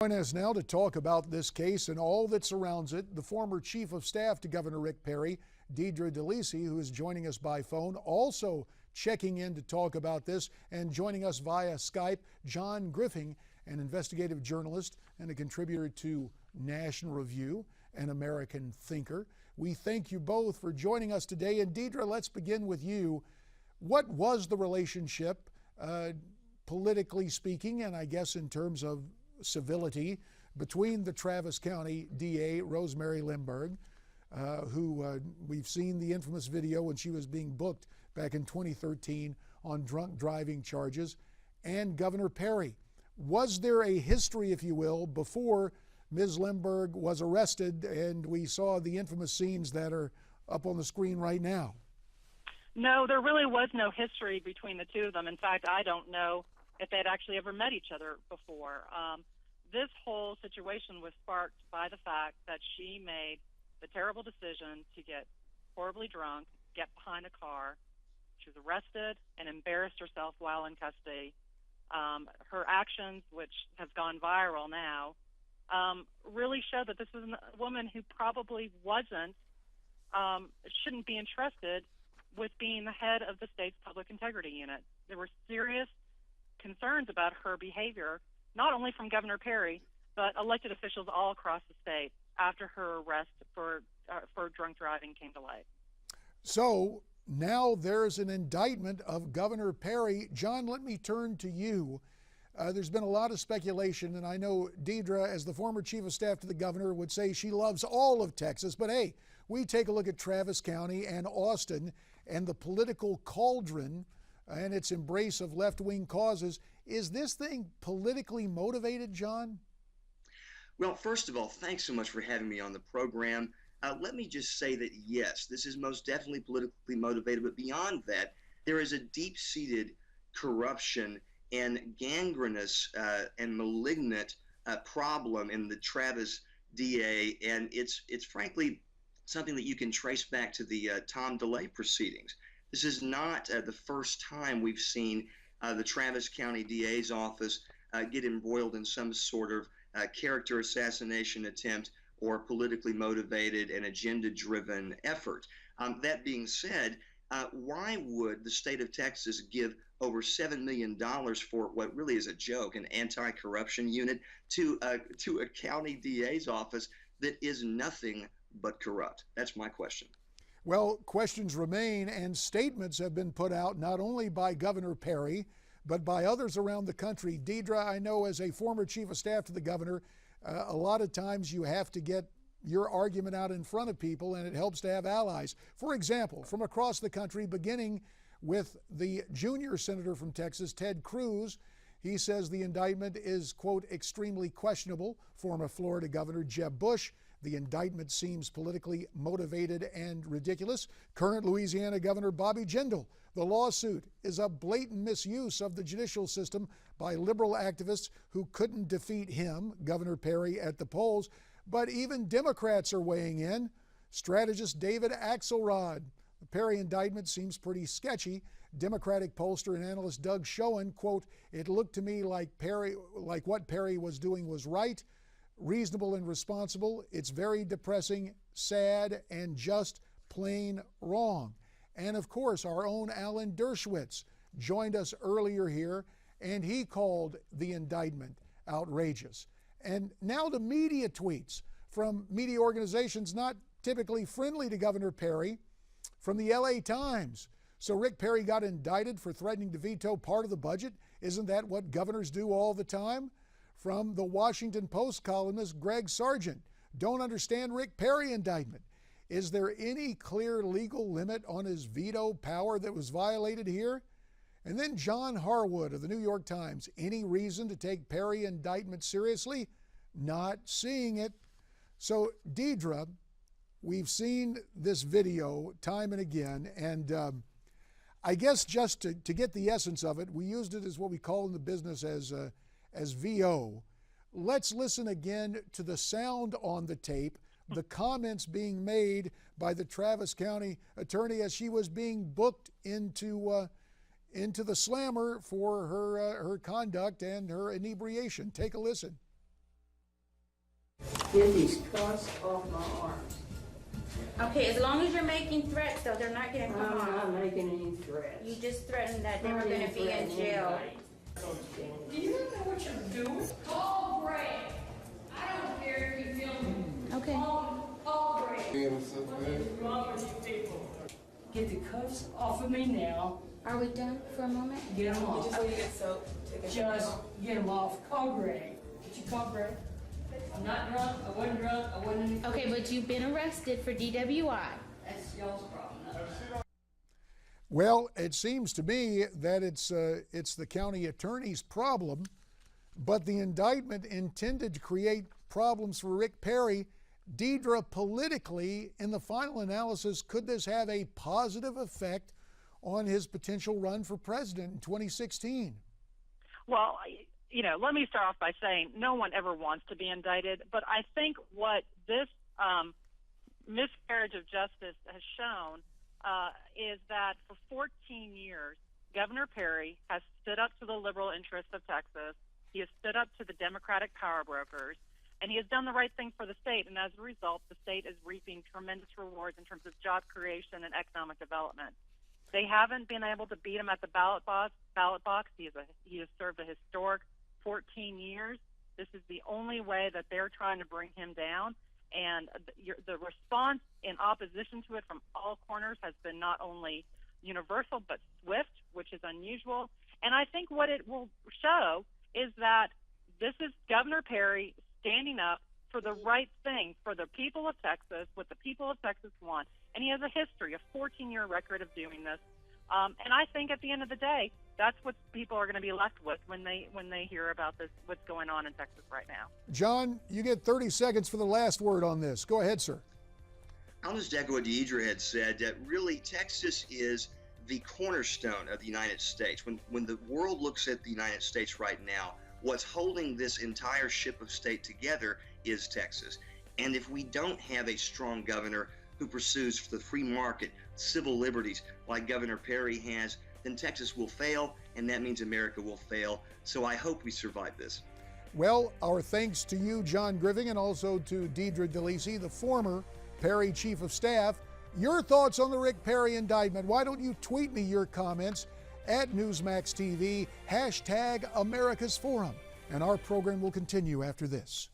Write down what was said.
Join us now to talk about this case and all that surrounds it, the former Chief of Staff to Governor Rick Perry, Dierdre Delisi, who is joining us by phone, also checking in to talk about this, and joining us via Skype, John Griffing, an investigative journalist and a contributor to National Review, an American thinker. We thank you both for joining us today. And Deirdre, let's begin with you. What was the relationship, politically speaking, and I guess in terms of civility, between the Travis County DA, Rosemary Limburg, who we've seen the infamous video when she was being booked back in 2013 on drunk driving charges, and Governor Perry? Was there a history, if you will, before Ms. Limburg was arrested and we saw the infamous scenes that are up on the screen right now? No, there really was no history between the two of them. In fact, I don't know if they'd actually ever met each other before. This whole situation was sparked by the fact that she made the terrible decision to get horribly drunk, get behind a car. She was arrested and embarrassed herself while in custody. Her actions, which has gone viral now, really show that this is a woman who probably shouldn't be entrusted with being the head of the state's public integrity unit. There were serious concerns about her behavior, not only from Governor Perry, but elected officials all across the state after her arrest for drunk driving came to light. So now there's an indictment of Governor Perry. John, let me turn to you. There's been a lot of speculation, and I know Deirdre, as the former Chief of Staff to the governor, would say she loves all of Texas. But hey, we take a look at Travis County and Austin and the political cauldron and its embrace of left-wing causes. Is this thing politically motivated, John? Well, first of all, thanks so much for having me on the program. Let me just say that, yes, this is most definitely politically motivated, but beyond that, there is a deep-seated corruption and gangrenous and malignant problem in the Travis DA, and it's frankly something that you can trace back to the Tom DeLay proceedings. This is not the first time we've seen the Travis County DA's office get embroiled in some sort of character assassination attempt or politically motivated and agenda-driven effort. That being said, why would the state of Texas give over $7 million for what really is a joke, an anti-corruption unit, to a county DA's office that is nothing but corrupt? That's my question. Well, questions remain, and statements have been put out not only by Governor Perry, but by others around the country. Deirdre, I know as a former Chief of Staff to the governor, a lot of times you have to get your argument out in front of people, and it helps to have allies. For example, from across the country, beginning with the junior senator from Texas, Ted Cruz, he says the indictment is, quote, extremely questionable. Former Florida Governor Jeb Bush, the indictment seems politically motivated and ridiculous. Current Louisiana Governor Bobby Jindal, the lawsuit is a blatant misuse of the judicial system by liberal activists who couldn't defeat him, Governor Perry, at the polls. But even Democrats are weighing in. Strategist David Axelrod, the Perry indictment seems pretty sketchy. Democratic pollster and analyst Doug Schoen, quote, it looked to me like what Perry was doing was right, reasonable and responsible. It's very depressing, sad, and just plain wrong. And of course, our own Alan Dershowitz joined us earlier here, and he called the indictment outrageous. And now the media tweets from media organizations not typically friendly to Governor Perry, from the LA Times. So Rick Perry got indicted for threatening to veto part of the budget. Isn't that what governors do all the time? From the Washington Post columnist Greg Sargent, don't understand Rick Perry indictment. Is there any clear legal limit on his veto power that was violated here? And then John Harwood of the New York Times, any reason to take Perry indictment seriously? Not seeing it. So Deirdre, we've seen this video time and again, and I guess just to get the essence of it, we used it as what we call in the business as VO. Let's listen again to the sound on the tape, the comments being made by the Travis County attorney as she was being booked into the slammer for her conduct and her inebriation. Take a listen. Get these cuffs off my arms. Okay, as long as you're making threats, though, they're not gonna come I'm not off. making any threats. You just threatened that they were I gonna didn't be in threaten jail. anybody. Do you know what you're doing? Call Greg. I don't care if you feel me. Okay. Call Greg. What is wrong with you people? Get the cuffs off of me now. Are we done for a moment? Get them off. Just so you get soap, take a shower. Just get them off. Call Greg. Did you call Greg? I'm not drunk. I wasn't drunk. I wasn't any. Okay, but you've been arrested for DWI. That's y'all's problem. not mine. Well, it seems to me that it's the county attorney's problem, but the indictment intended to create problems for Rick Perry. Deirdre, politically, in the final analysis, could this have a positive effect on his potential run for president in 2016? Well, you know, let me start off by saying no one ever wants to be indicted, but I think what this miscarriage of justice has shown is that for 14 years, Governor Perry has stood up to the liberal interests of Texas. He has stood up to the Democratic power brokers, and he has done the right thing for the state. And as a result, the state is reaping tremendous rewards in terms of job creation and economic development. They haven't been able to beat him at the ballot box. He has served a historic 14 years. This is the only way that they're trying to bring him down. And the response in opposition to it from all corners has been not only universal but swift, which is unusual. And I think what it will show is that this is Governor Perry standing up for the right thing for the people of Texas, what the people of Texas want. And he has a history, a 14-year record of doing this. And I think at the end of the day, that's what people are going to be left with when they hear about this, what's going on in Texas right now. John, you get 30 seconds for the last word on this. Go ahead, sir. I'll just echo what Deirdre had said, that really Texas is the cornerstone of the United States. When the world looks at the United States right now, what's holding this entire ship of state together is Texas. And if we don't have a strong governor who pursues the free market, civil liberties like Governor Perry has, then Texas will fail, and that means America will fail. So I hope we survive this. Well, our thanks to you, John Griffing, and also to Dierdre Delisi, the former Perry Chief of Staff. Your thoughts on the Rick Perry indictment? Why don't you tweet me your comments at Newsmax TV, #America's Forum. And our program will continue after this.